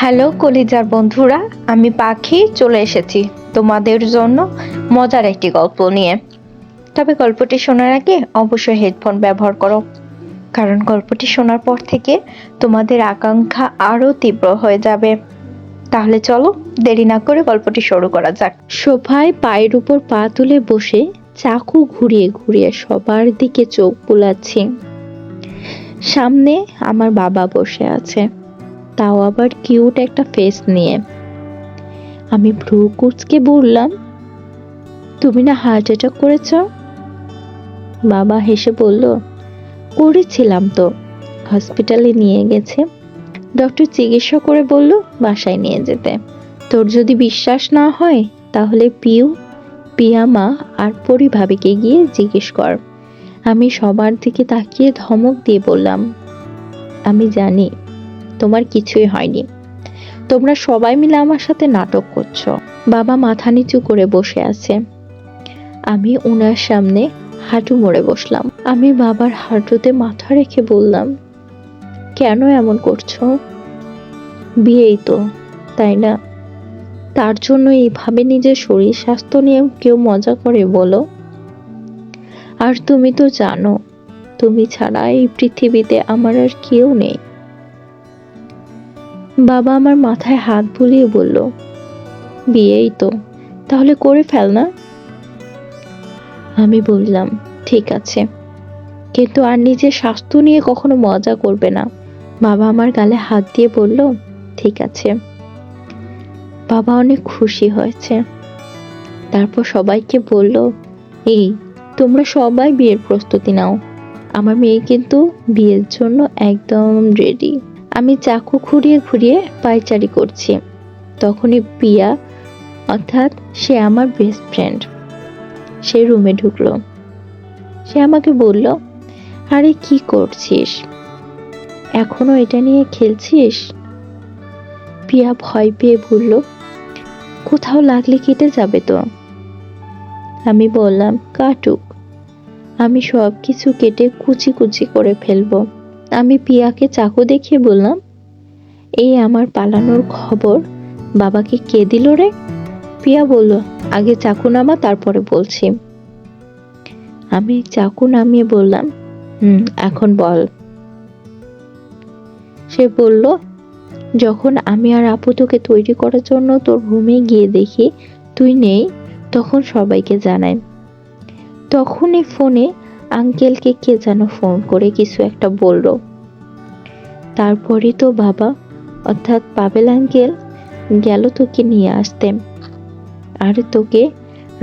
Hello কলিজার বন্ধুরা, আমি পাখি চলে এসেছি তোমাদের জন্য মজার একটি গল্প নিয়ে। তবে গল্পটি শোনার আগে অবশ্যই হেডফোন ব্যবহার করো, কারণ গল্পটি শোনার পর থেকে তোমাদের আকাঙ্ক্ষা আরো তীব্র হয়ে যাবে। তাহলে চলো দেরি না করে গল্পটি শুরু করা যাক। সোফায় পায়ের উপর পা তুলে বসে চাকু ঘুরিয়ে ঘুরিয়ে সবার দিকে চোখ বুলাচ্ছি। সামনে আমার বাবা বসে আছে, তাও আবার কিউট একটা ফেস নিয়ে। আমি ভ্রু কুঁচকে বললাম, তুমি না হার্ট অ্যাটাক করেছ? বাবা হেসে বলল, করেছিলাম তো, হসপিটালে নিয়ে গেছে, ডক্টর চিকিৎসা করে বলল বাসায় নিয়ে যেতে। তোর যদি বিশ্বাস না হয় তাহলে পিয়া মা আর পরি ভাবিকে গিয়ে জিজ্ঞেস কর। আমি সবার দিকে তাকিয়ে ধমক দিয়ে বললাম, আমি জানি তোমার কিছুই হয়নি, তোমরা সবাই মিলে আমার সাথে নাটক করছো। বাবা মাথা নিচু করে বসে আছে, আমি ওনার সামনে হাঁটু মুড়ে বসলাম। আমি বাবার হাঁটুতে মাথা রেখে বললাম, কেন এমন করছো? বিয়েই তো, তাই না? তার জন্য এইভাবে নিজের শরীর স্বাস্থ্য নিয়ে কেউ মজা করে বলো? আর তুমি তো জানো, তুমি ছাড়া এই পৃথিবীতে আমার আর কেউ নেই। বাবা আমার মাথায় হাত বুলিয়ে বলল, বিয়েই তো, তাহলে করে ফেল না। আমি বললাম, ঠিক আছে, কিন্তু আর নিজের স্বাস্থ্য নিয়ে কখনো মজা করবে না। বাবা আমার গালে হাত দিয়ে বলল, ঠিক আছে। বাবা অনেক খুশি হয়েছে। তারপর সবাইকে বলল, এই তোমরা সবাই বিয়ের প্রস্তুতি নাও, আমার মেয়ে কিন্তু বিয়ের জন্য একদম রেডি। আমি চাকু ঘুরিয়ে ঘুরিয়ে পায়চারি করছি, তখনই পিয়া, অর্থাৎ সে আমার বেস্ট ফ্রেন্ড, সে রুমে ঢুকলো। সে আমাকে বলল, আরে কি করছিস, এখনো এটা নিয়ে খেলছিস? পিয়া ভয় পেয়ে বলল, কোথাও লাগলে কেটে যাবে তো। আমি বললাম, কাটুক, আমি সব কিছু কেটে কুচি কুচি করে ফেলবো। আমি পিয়াকে চাকু দেখিয়ে বললাম, এই আমার পালানোর খবর বাবাকে কে দিল রে? পিয়া বলল, আগে চাকু নামা, তারপরে বলছি। আমি চাকু নামিয়ে বললাম, এখন বল। সে বলল, যখন আমি আর আপু তোকে তৈরি করার জন্য তোর রুমে গিয়ে দেখি তুই নেই, তখন সবাইকে জানাই। তখনই ফোনে আঙ্কেলকে কে যেন ফোন করে কিছু একটা বলল। তারপরই তো বাবা, অর্থাৎ পাবেল আঙ্কেল গেল তোকে নিয়ে আসতে। আর তোকে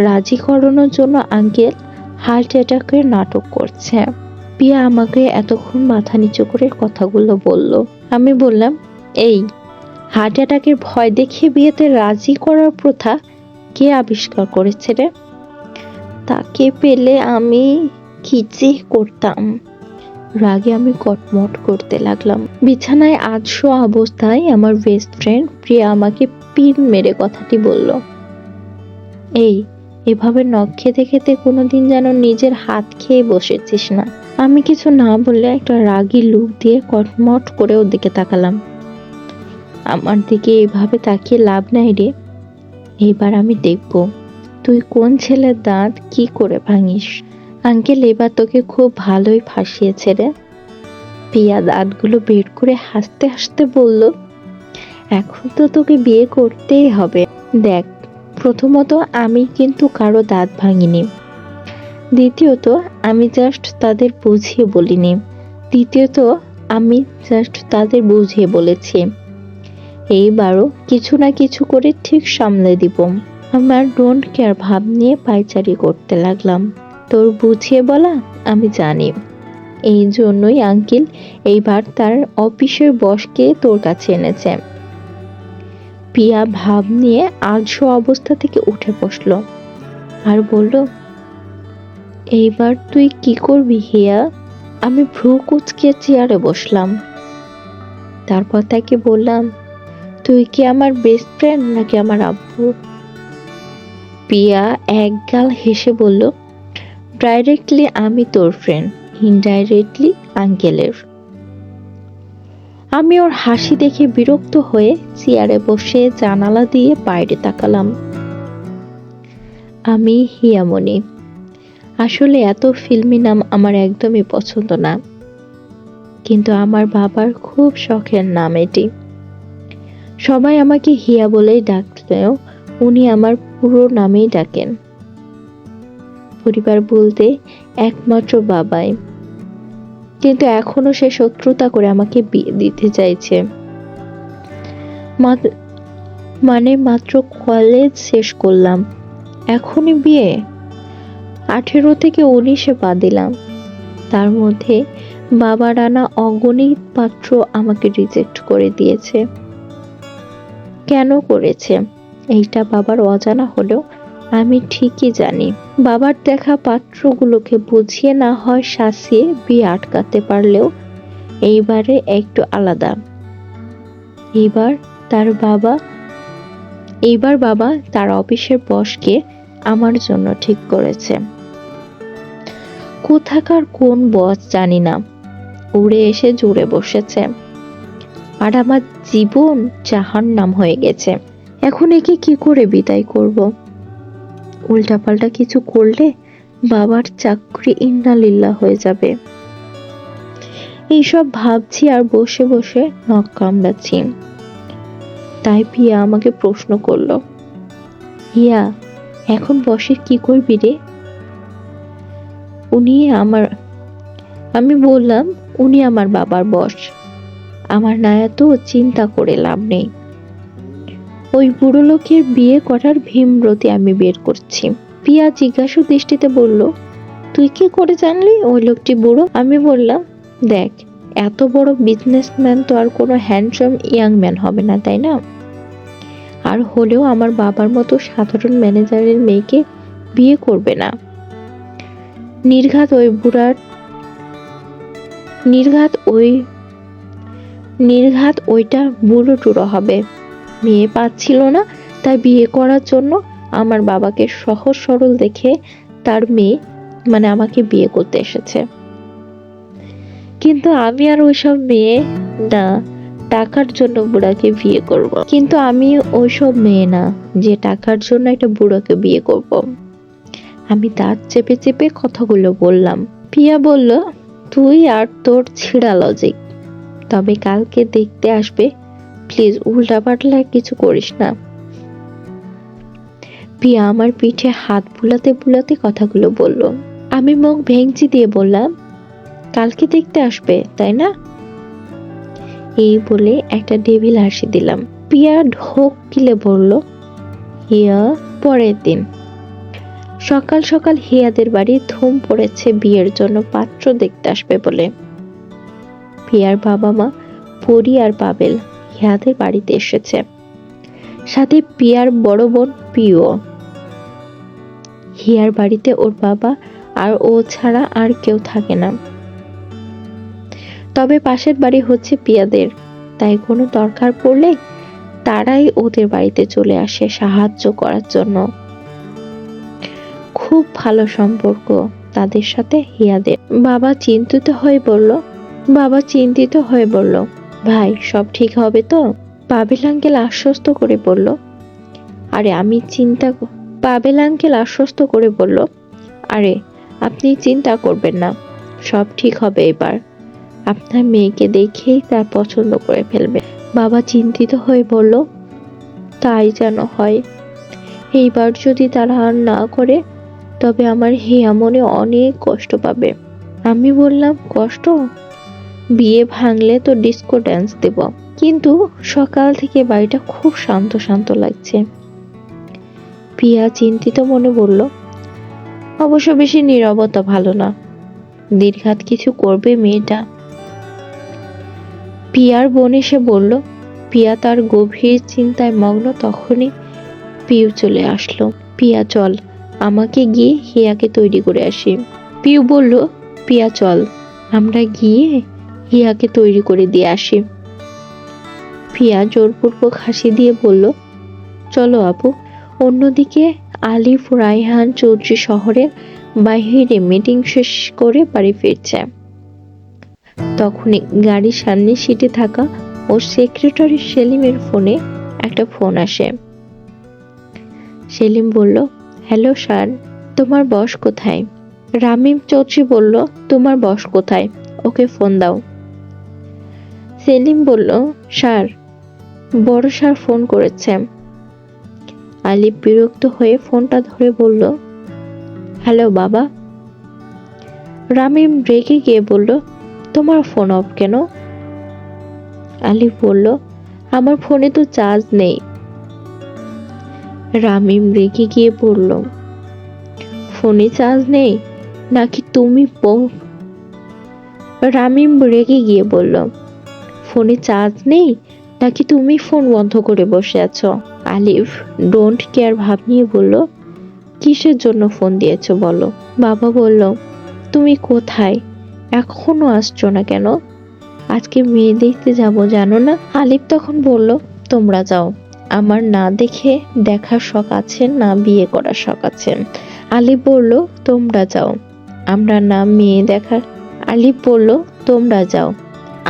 রাজি করানোর জন্য আঙ্কেল হার্ট অ্যাটাকের নাটক করছে। পিয়া আমাকে এতক্ষণ মাথা নিচু করে কথাগুলো বলল। আমি বললাম, এই হার্ট অ্যাটাকের ভয় দেখিয়ে বিয়েতে রাজি করার প্রথা কে আবিষ্কার করেছে রে? তাকে পেলে আমি কি যে করতাম। রাগে আমি কটমট করতে লাগলাম। বিছানায় আধশো অবস্থায় আমার বেস্ট ফ্রেন্ড প্রিয়া আমাকে পিন মেরে কথাটি বলল, এই এভাবে নখ খেতে খেতে কোনোদিন যেন নিজের হাত খেয়ে বসেছিস না। আমি কিছু না বললে একটা রাগী লুক দিয়ে কটমট করে ওর দিকে তাকালাম। আমার দিকে এভাবে তাকিয়ে লাভ নাই রে, এবার আমি দেখব তুই কোন ছেলের দাঁত কি করে ভাঙিস। আঙ্কেল এবার তোকে খুব ভালোই ফাঁসিয়েছে রে। পিয়া দাঁতগুলো বের করে হাসতে হাসতে বলল, এখন তো তোকে বিয়ে করতেই হবে। দেখ, প্রথমত আমি কিন্তু কারো দাঁত ভাঙিনি, দ্বিতীয়ত আমি জাস্ট তাদের বুঝিয়ে বলেছি, এইবারও কিছু না কিছু করে ঠিক সামলে দিব। আমার ডোন্ট কেয়ার ভাব নিয়ে পায়চারি করতে লাগলাম। তোর বুঝিয়ে বলা আমি জানি, এই জন্যই আঙ্কেল এইবার তার অফিসের বসকে তোর কাছে এনেছে। পিয়া ভাব নিয়ে আলসো অবস্থা থেকে উঠে বসল আর বলল, এইবার তুই কি করবি হিয়া? আমি ভ্রু কুঁচকে চেয়ারে বসলাম। তারপর তাকে বললাম, তুই কি আমার বেস্ট ফ্রেন্ড নাকি আমার আব্বু? পিয়া একগাল হেসে বলল, ডাইরেক্টলি আমি তোর ফ্রেন্ড, ইনডাইরেক্টলি আঙ্কেলের। আমি ওর হাসি দেখে বিরক্ত হয়ে চেয়ারে বসে জানালা দিয়ে বাইরে তাকালাম। আমি হিয়ামণি। আসলে এত ফিল্মি নাম আমার একদমই পছন্দ না, কিন্তু আমার বাবার খুব শখের নাম এটি। সবাই আমাকে হিয়া বলেই ডাকলেও উনি আমার পুরো নামেই ডাকেন। পরিবার বলতে একমাত্র বাবাই, কিন্তু এখনো সে শত্রুতা করে আমাকে বিয়ে দিতে চাইছে। মাত্র কলেজ শেষ করলাম, এখনই বিয়ে? 18 থেকে 19-এ পা দিলাম, তার মধ্যে বাবার আনা অগণিত পাত্র আমাকে রিজেক্ট করে দিয়েছে। কেন করেছে এইটা বাবার অজানা হলেও আমি ঠিকই জানি। বাবার দেখা পাত্রগুলোকে বুঝিয়ে না হয় শাসিয়ে বিয়ে আটকাতে পারলেও এইবারে একটু আলাদা। এইবার বাবা তার অফিসের বসকে আমার জন্য ঠিক করেছে। কোথাকার কোন বস জানি না, উড়ে এসে জুড়ে বসেছে, আর আমার জীবন জাহান্নাম হয়ে গেছে। এখন একে কি করে বিদায় করব? উল্টাপাল্টা কিছু করলে বাবার চাকরি ইন্নালিল্লাহ হয়ে যাবে। এইসব ভাবছি আর বসে বসে নখ কামড়াচ্ছি। তাই পিয়া আমাকে প্রশ্ন করলো, হিয়া, এখন বসে কি করবি রে? আমি বললাম, উনি আমার বাবার বস, আমার না এত চিন্তা করে লাভ নেই। ওই বুড়ো লোকের বিয়ে করার ভীমরতি আমি বের করছি। পিয়া জিজ্ঞাসু দৃষ্টিতে বলল, তুই কি করে জানলি ওই লোকটি বুড়ো? আমি বললাম, দেখ, এত বড় বিজনেসম্যান তো আর কোনো হ্যান্ডসাম ইয়াং ম্যান হবে না, তাই না? আর হলেও আমার বাবার মতো সাধারণ ম্যানেজারের মেয়েকে বিয়ে করবে না। নির্ঘাত ওইটা বুড়ো টুড়ো হবে। মেয়ে পাচ্ছিল না, তাই বিয়ে করার জন্য আমার বাবাকে সহজ সরল দেখে তার মেয়ে আমাকে বিয়ে করতে এসেছে। কিন্তু আমি আর ওইসব মেয়ে না, টাকার জন্য বুড়াকে বিয়ে করব। কিন্তু আমি ওইসব মেয়ে না যে টাকার জন্য একটা বুড়াকে বিয়ে করব। আমি দাঁত চেপে চেপে কথাগুলো বললাম। পিয়া বলল, তুই আর তোর ছিঁড়া লজিক। তবে কালকে দেখতে আসবে, প্লিজ উল্টাপাল্টা কিছু করিস না। পিয়া আমার পিঠে হাত বুলাতে বুলাতে কথাগুলো বলল। আমি মুখ ভেঙচি দিয়ে বললাম, কালকে দেখতে আসবে তাই না? এই বলে একটা ডেভিল হাসি দিলাম। পিয়া ঢোক গিলে বলল, হিয়া। পরের দিন সকাল সকাল হিয়াদের বাড়ি ধুম পড়েছে বিয়ের জন্য পাত্র দেখতে আসবে বলে। পিয়ার বাবা মা পরি আর পাবেল হিয়াদের বাড়িতে এসেছে, সাথে পিয়ার বড় বোন পিও। হিয়ার বাড়িতে ওর বাবা আর ও ছাড়া আর কেউ থাকে না। তবে পাশের বাড়ি হচ্ছে পিয়াদের, তাই কোনো দরকার পড়লে তারাই ওদের বাড়িতে চলে আসে সাহায্য করার জন্য। খুব ভালো সম্পর্ক তাদের সাথে হিয়াদের। বাবা চিন্তিত হয়ে বলল, ভাই সব ঠিক হবে তো? পাবেল আঙ্কেল আশ্বস্ত করে বলল, আরে আপনি চিন্তা করবেন না, সব ঠিক হবে। এবার আপনার মেয়েকে দেখেই তার পছন্দ করে ফেলবে। বাবা চিন্তিত হয়ে বলল, তাই যেন হয়। এইবার যদি তারা আর না করে, তবে আমার হিয়া মনে অনেক কষ্ট পাবে। আমি বললাম, কষ্ট? বিয়ে ভাঙলে তো ডিস্কো ড্যান্স দেব। কিন্তু সকাল থেকে বাড়িটা খুব শান্ত শান্ত লাগছে। পিয়া চিন্তিত মনে বলল, অবশ্য বেশি নীরবতা ভালো না, দীর্ঘাত কিছু করবে মেয়েটা। পিয়ার বোন এসে বলল। পিয়া তার গভীর চিন্তায় মগ্ন, তখনই পিউ চলে আসলো। পিয়া চল, আমাকে গিয়ে হিয়াকে তৈরি করে আসি। পিউ বলল, পিয়া চল, আমরা গিয়ে হিয়াকে তৈরি করে দিয়ে আসি। পিয়া জোরপূর্বক হাসি দিয়ে বলল, চলো আপু। অন্যদিকে আলিফ রায়হান চৌধুরী শহরের বাহিরে মিটিং শেষ করে বাড়ি ফিরছে। তখনই গাড়ির সামনে সিটে থাকা ওর সেক্রেটারি সেলিমের ফোনে একটা ফোন আসে। সেলিম বলল, হ্যালো স্যার, তোমার বস কোথায়? রামিম চৌধুরী বলল, তোমার বস কোথায়, ওকে ফোন দাও। সেলিম বলল, স্যার, বড় স্যার ফোন করেছে। আলিফ বিরক্ত হয়ে ফোনটা ধরে বলল, হ্যালো বাবা। রামিম রেগে গিয়ে বলল, তোমার ফোন অফ কেন? আলিফ বলল, আমার ফোনে তো চার্জ নেই। রামিম রেগে গিয়ে বলল, ফোনে চার্জ নেই নাকি তুমি রামিম রেগে গিয়ে বলল, ফোনে চার্জ নেই নাকি তুমি ফোন বন্ধ করে বসে আছো? আলিফ ডোন্ট কেয়ার ভাব নিয়ে বলল, কিসের জন্য ফোন দিয়েছো বলো? বাবা বলল, তুমি কোথায়, এখনো আসছো না কেন? আজকে মেয়ে দেখতে যাব জানো না? আলিফ তখন বলল, তোমরা যাও, আমার না দেখে দেখার শখ আছে না বিয়ে করার শখ আছে? আলিফ বলল, তোমরা যাও, আমরা না মেয়ে দেখার আলিফ বলল, তোমরা যাও,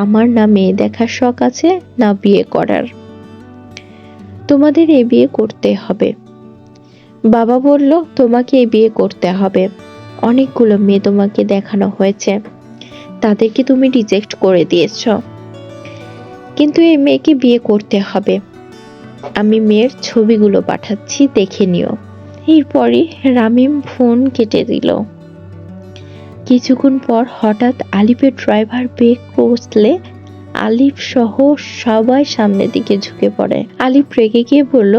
আমার না মেয়ে দেখার শখ আছে না বিয়ে করার, তোমাদের এই বিয়ে করতে হবে। বাবা বলল, তোমাকে এই বিয়ে করতে হবে, অনেকগুলো মেয়ে তোমাকে দেখানো হয়েছে, তাদেরকে তুমি রিজেক্ট করে দিয়েছ, কিন্তু এই মেয়েকে বিয়ে করতে হবে। আমি মেয়ের ছবিগুলো পাঠাচ্ছি, দেখে নিও। এরপরই রামিম ফোন কেটে দিল। কিছুক্ষণ পর হঠাৎ আলিফের ড্রাইভার ব্রেক কষলে আলিফ সহ সবাই সামনের দিকে ঝুঁকে পড়ে। আলিফ রেগে গিয়ে বলল,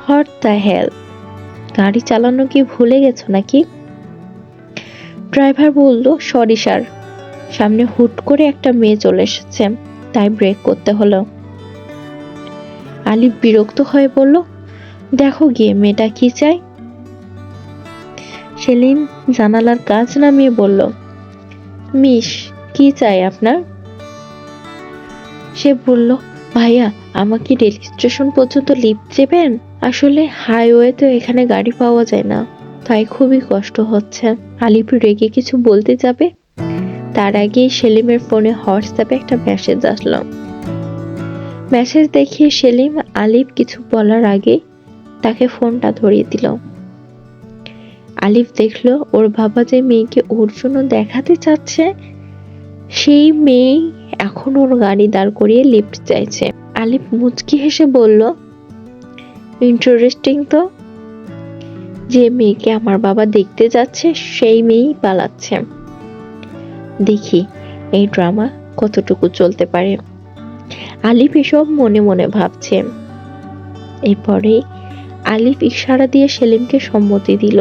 হোয়াট দ্য হেল, গাড়ি চালানো কি ভুলে গেছো নাকি? ড্রাইভার বলল, সরি স্যার, সামনে হুট করে একটা মেয়ে চলে এসেছে, তাই ব্রেক করতে হলো। আলিফ বিরক্ত হয়ে বলল, দেখো গিয়ে মেয়েটা কি চায়। সেলিম জানালার কাঁচ নামিয়ে বলল, মিস, কি চাই আপনার? সে বলল, ভাইয়া, আমাকে রেল স্টেশন পর্যন্ত লিফট দেবেন? আসলে হাইওয়ে তো এখানে গাড়ি পাওয়া যায় না, তাই খুবই কষ্ট হচ্ছে। আলিফ রেগে কিছু বলতে যাবে, তার আগেই সেলিমের ফোনে হোয়াটসঅ্যাপে একটা মেসেজ আসলো। মেসেজ দেখিয়ে সেলিম আলিফ কিছু বলার আগে তাকে ফোনটা ধরিয়ে দিল। আলিফ দেখলো ওর বাবা যে মেয়েকে ওর জন্য দেখাতে চাচ্ছে, সেই মেয়ে এখন ওর গাড়ি দাঁড় করিয়ে লিফট চাইছে। আলিফ মুচকি হেসে বলল, ইন্টারেস্টিং তো, যে মেয়েকে আমার বাবা দেখতে যাচ্ছে সেই মেয়েই পালাচ্ছে। দেখি এই ড্রামা কতটুকু চলতে পারে। আলিফ এসব মনে মনে ভাবছে। এরপরে আলিফ ইশারা দিয়ে সেলিমকে সম্মতি দিল।